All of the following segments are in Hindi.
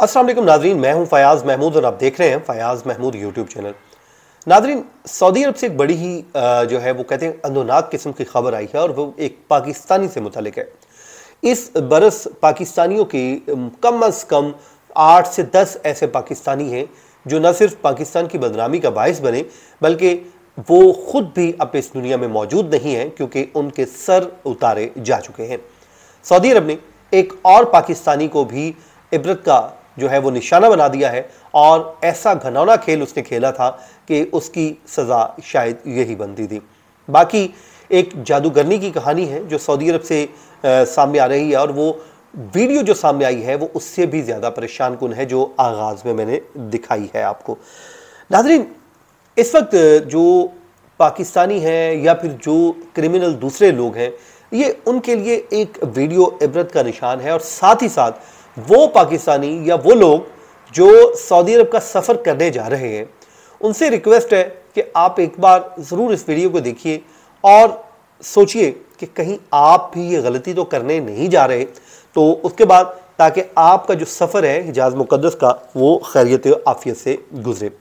अस्सलाम वालेकुम नाजरीन, मैं हूं फयाज महमूद और आप देख रहे हैं फयाज महमूद यूट्यूब चैनल। नाजरीन, सऊदी अरब से एक बड़ी ही जो है वो कहते हैं अंदोनाक किस्म की खबर आई है और वो एक पाकिस्तानी से मुतालिक है। इस बरस पाकिस्तानियों की कम अज़ कम 8 से 10 ऐसे पाकिस्तानी हैं जो न सिर्फ पाकिस्तान की बदनामी का बायस बने बल्कि वो खुद भी अब इस दुनिया में मौजूद नहीं हैं क्योंकि उनके सर उतारे जा चुके हैं। सऊदी अरब ने एक और पाकिस्तानी को भी इबरत का जो है वो निशाना बना दिया है और ऐसा घनौना खेल उसने खेला था कि उसकी सज़ा शायद यही बनती थी। बाकी एक जादूगरनी की कहानी है जो सऊदी अरब से सामने आ रही है और वो वीडियो जो सामने आई है वो उससे भी ज़्यादा परेशान कुन है जो आगाज़ में मैंने दिखाई है आपको। नाज़रीन, इस वक्त जो पाकिस्तानी हैं या फिर जो क्रिमिनल दूसरे लोग हैं, ये उनके लिए एक वीडियो इबरत का निशान है और साथ ही साथ वो पाकिस्तानी या वो लोग जो सऊदी अरब का सफ़र करने जा रहे हैं, उनसे रिक्वेस्ट है कि आप एक बार ज़रूर इस वीडियो को देखिए और सोचिए कि कहीं आप भी ये गलती तो करने नहीं जा रहे, तो उसके बाद ताकि आपका जो सफ़र है हिजाज़ मुक़द्दस का वो खैरियत आफियत से गुजरे।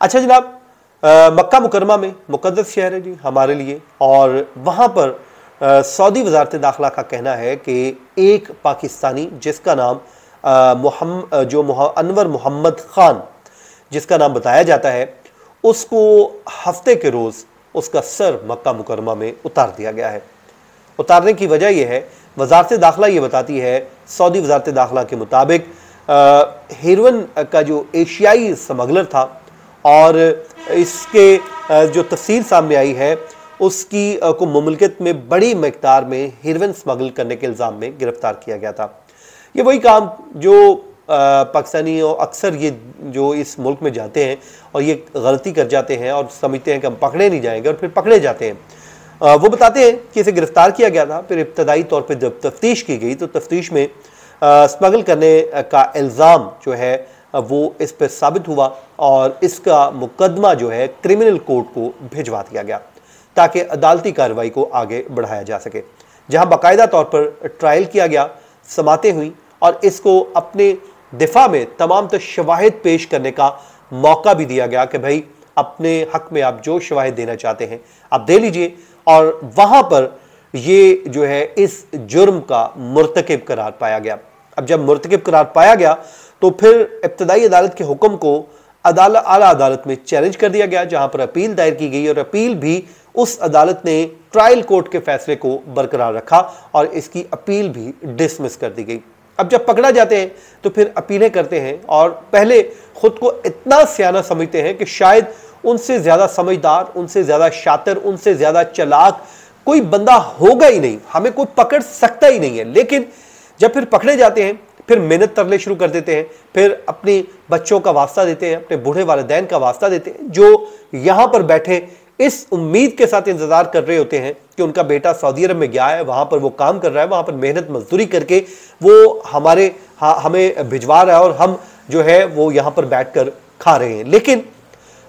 अच्छा जनाब, मक्का मुकरमा में मुक़द्दस शहर है जी हमारे लिए और वहाँ पर सऊदी वज़ारत दाखिला का कहना है कि एक पाकिस्तानी जिसका नाम अनवर मोहम्मद ख़ान जिसका नाम बताया जाता है, उसको हफ्ते के रोज़ उसका सर मक्का मुकरमा में उतार दिया गया है। उतारने की वजह यह है, वज़ारत दाखिला ये बताती है, सऊदी वज़ारत दाखिला के मुताबिक हेरोइन का जो एशियाई स्मगलर था और इसके जो तफसील सामने आई है उसकी को मुमलिकत में बड़ी मकदार में हेरोइन स्मगल करने के इल्ज़ाम में गिरफ्तार किया गया था। ये वही काम जो पाकिस्तानी अक्सर ये जो इस मुल्क में जाते हैं और ये गलती कर जाते हैं और समझते हैं कि हम पकड़े नहीं जाएंगे और फिर पकड़े जाते हैं। वो बताते हैं कि इसे गिरफ्तार किया गया था, फिर इब्तदाई तौर पर जब तफ्तीश की गई तो तफ्तीश में स्मगल करने का इल्ज़ाम जो है वो इस पर साबित हुआ और इसका मुकदमा जो है क्रिमिनल कोर्ट को भिजवा दिया गया ताकि अदालती कार्रवाई को आगे बढ़ाया जा सके, जहां बाकायदा तौर पर ट्रायल किया गया, समातें हुई और इसको अपने दिफा में तमाम तो शवाहिद पेश करने का मौका भी दिया गया कि भाई अपने हक में आप जो शवाहिद देना चाहते हैं आप दे लीजिए। और वहां पर ये जो है इस जुर्म का मुर्तकिब करार पाया गया। अब जब मुर्तकिब करार पाया गया तो फिर इब्तदाई अदालत के हुक्म को आला अदालत में चैलेंज कर दिया गया, जहां पर अपील दायर की गई और अपील भी उस अदालत ने ट्रायल कोर्ट के फैसले को बरकरार रखा और इसकी अपील भी डिसमिस कर दी गई। अब जब पकड़ा जाते हैं तो फिर अपीलें करते हैं और पहले खुद को इतना सियाना समझते हैं कि शायद उनसे ज़्यादा समझदार, उनसे ज़्यादा शातिर, उनसे ज़्यादा चालाक कोई बंदा होगा ही नहीं, हमें कोई पकड़ सकता ही नहीं है। लेकिन जब फिर पकड़े जाते हैं फिर मेहनत तरले शुरू कर देते हैं, फिर अपने बच्चों का वास्ता देते हैं, अपने बूढ़े वालिदैन का वास्ता देते हैं जो यहाँ पर बैठे इस उम्मीद के साथ इंतजार कर रहे होते हैं कि उनका बेटा सऊदी अरब में गया है, वहाँ पर वो काम कर रहा है, वहाँ पर मेहनत मजदूरी करके वो हमें भिजवा रहा है और हम जो है वो यहाँ पर बैठकर खा रहे हैं। लेकिन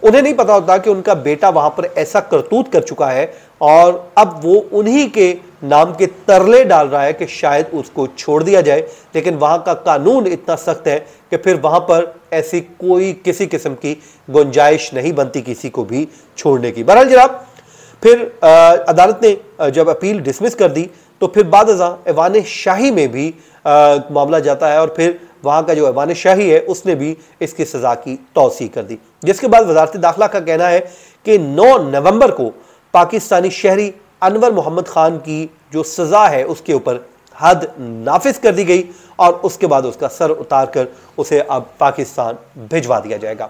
उन्हें नहीं पता होता कि उनका बेटा वहाँ पर ऐसा करतूत कर चुका है और अब वो उन्हीं के नाम के तरले डाल रहा है कि शायद उसको छोड़ दिया जाए, लेकिन वहाँ का कानून इतना सख्त है कि फिर वहाँ पर ऐसी कोई किसी किस्म की गुंजाइश नहीं बनती किसी को भी छोड़ने की। बहरहाल जनाब, फिर अदालत ने जब अपील डिसमिस कर दी तो फिर बाद ऐवान शाही में भी मामला जाता है और फिर वहाँ का जो ऐवान शाही है उसने भी इसकी सज़ा की तौसीह कर दी, जिसके बाद वज़ारत दाखिला का कहना है कि 9 नवंबर को पाकिस्तानी शहरी अनवर मोहम्मद ख़ान की जो सज़ा है उसके ऊपर हद नाफिज कर दी गई और उसके बाद उसका सर उतार कर उसे अब पाकिस्तान भिजवा दिया जाएगा।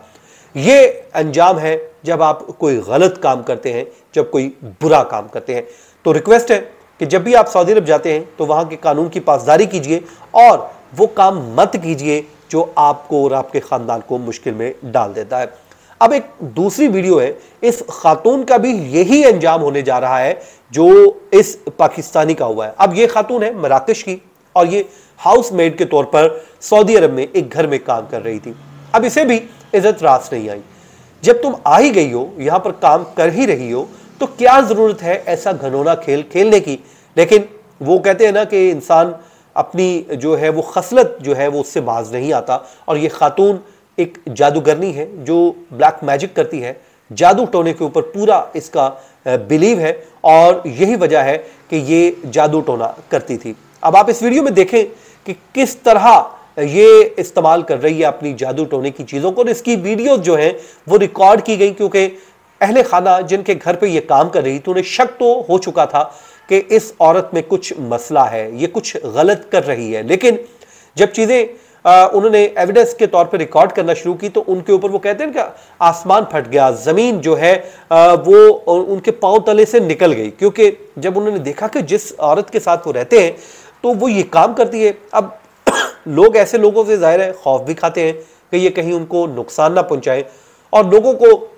ये अंजाम है जब आप कोई गलत काम करते हैं, जब कोई बुरा काम करते हैं। तो रिक्वेस्ट है कि जब भी आप सऊदी अरब जाते हैं तो वहाँ के कानून की पासदारी कीजिए और वो काम मत कीजिए जो आपको और आपके ख़ानदान को मुश्किल में डाल देता है। अब एक दूसरी वीडियो है, इस खातून का भी यही अंजाम होने जा रहा है जो इस पाकिस्तानी का हुआ है। अब ये खातून है मराकश की और ये हाउस मेड के तौर पर सऊदी अरब में एक घर में काम कर रही थी। अब इसे भी इज्जत रास नहीं आई। जब तुम आ ही गई हो, यहां पर काम कर ही रही हो, तो क्या जरूरत है ऐसा घिनौना खेल खेलने की। लेकिन वो कहते हैं ना कि इंसान अपनी जो है वो खसलत जो है वो उससे बाज नहीं आता, और ये खातून एक जादूगरनी है जो ब्लैक मैजिक करती है, जादू टोने के ऊपर पूरा इसका बिलीव है, और यही वजह है कि ये जादू टोना करती थी। अब आप इस वीडियो में देखें कि किस तरह ये इस्तेमाल कर रही है अपनी जादू टोने की चीज़ों को, और इसकी वीडियो जो है वो रिकॉर्ड की गई, क्योंकि अहले खाना जिनके घर पे ये काम कर रही थी उन्हें शक तो हो चुका था कि इस औरत में कुछ मसला है, ये कुछ गलत कर रही है। लेकिन जब चीज़ें उन्होंने एविडेंस के तौर पे रिकॉर्ड करना शुरू की तो उनके ऊपर वो कहते हैं कि आसमान फट गया, ज़मीन जो है वो उनके पांव तले से निकल गई, क्योंकि जब उन्होंने देखा कि जिस औरत के साथ वो रहते हैं तो वो ये काम करती है। अब लोग ऐसे लोगों से जाहिर है खौफ भी खाते हैं कि ये कहीं उनको नुकसान ना पहुंचाए, और लोगों को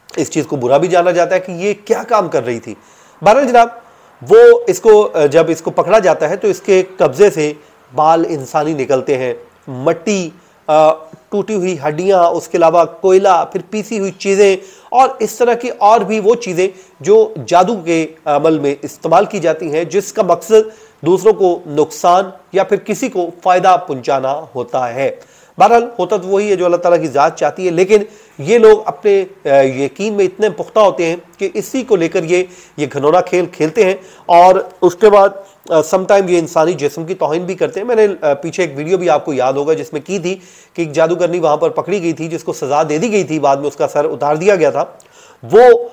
इस चीज़ को बुरा भी जाना जाता है कि ये क्या काम कर रही थी। बहरहाल जनाब, वो इसको जब इसको पकड़ा जाता है तो इसके कब्जे से बाल इंसानी निकलते हैं, मट्टी, टूटी हुई हड्डियां, उसके अलावा कोयला, फिर पीसी हुई चीज़ें और इस तरह की और भी वो चीज़ें जो जादू के अमल में इस्तेमाल की जाती हैं, जिसका मकसद दूसरों को नुकसान या फिर किसी को फ़ायदा पहुंचाना होता है। बहरहाल होता तो वही है जो अल्लाह ताला की ज़ात चाहती है, लेकिन ये लोग अपने यकीन में इतने पुख्ता होते हैं कि इसी को लेकर ये घिनौना खेल खेलते हैं, और उसके बाद समटाइम ये इंसानी जिस्म की तौहीन भी करते हैं। मैंने पीछे एक वीडियो भी आपको याद होगा जिसमें की थी कि एक जादूगरनी वहाँ पर पकड़ी गई थी जिसको सज़ा दे दी गई थी, बाद में उसका सर उतार दिया गया था। वो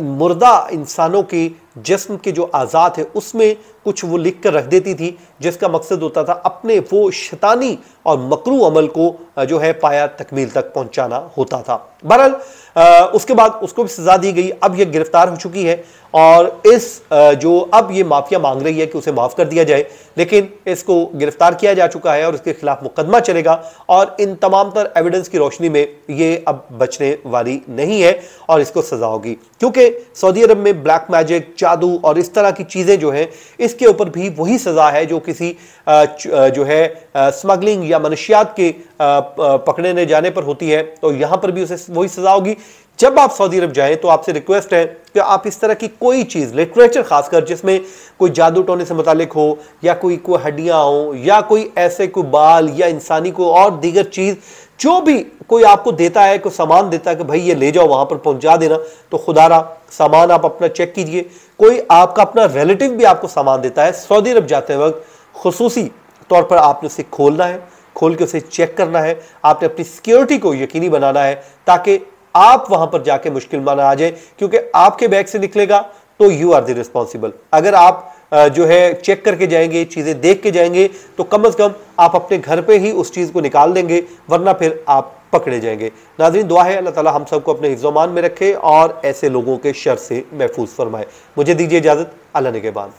मुर्दा इंसानों के जिस्म के जो आज़ाद है उसमें कुछ वो लिख कर रख देती थी, जिसका मकसद होता था अपने वो शैतानी और मकरू अमल को जो है पाया तकमील तक पहुंचाना होता था। बहरहाल उसके बाद उसको भी सजा दी गई। अब ये गिरफ्तार हो चुकी है और इस जो अब ये माफिया मांग रही है कि उसे माफ कर दिया जाए, लेकिन इसको गिरफ्तार किया जा चुका है और इसके खिलाफ मुकदमा चलेगा, और इन तमाम तर एविडेंस की रोशनी में ये अब बचने वाली नहीं है और इसको सजा होगी, क्योंकि सऊदी अरब में ब्लैक मैजिक, जादू और इस तरह की चीजें जो है इसके ऊपर भी वही सजा है जो किसी जो है स्मगलिंग या मनशियात के पकड़ने जाने पर होती है, तो यहां पर भी उसे वही सजा होगी। जब आप सऊदी अरब जाएं तो आपसे रिक्वेस्ट है कि आप इस तरह की कोई चीज़, लिटरेचर खासकर जिसमें कोई जादू टोने से मुतालिक हो या कोई हड्डियां हो या कोई ऐसे कोई बाल या इंसानी को और दीगर चीज़ जो भी कोई आपको देता है, कोई सामान देता है कि भाई ये ले जाओ वहां पर पहुंचा देना, तो खुदारा सामान आप अपना चेक कीजिए। कोई आपका अपना रिलेटिव भी आपको सामान देता है, सऊदी अरब जाते वक्त खुसूसी तौर पर आपने उसे खोलना है, खोल के उसे चेक करना है, आपने अपनी सिक्योरिटी को यकीनी बनाना है ताकि आप वहां पर जाके मुश्किल में ना आ जाए, क्योंकि आपके बैग से निकलेगा तो यू आर द रिस्पॉन्सिबल। अगर आप जो है चेक करके जाएंगे, चीजें देख के जाएंगे, तो कम से कम आप अपने घर पे ही उस चीज को निकाल देंगे, वरना फिर आप पकड़े जाएंगे। नाज़रीन, दुआ है अल्लाह ताला हम सबको अपने हिफ्ज़-ओ-मान में रखे और ऐसे लोगों के शर से महफूज फरमाए। मुझे दीजिए इजाजत, अल्लाह निगहबान।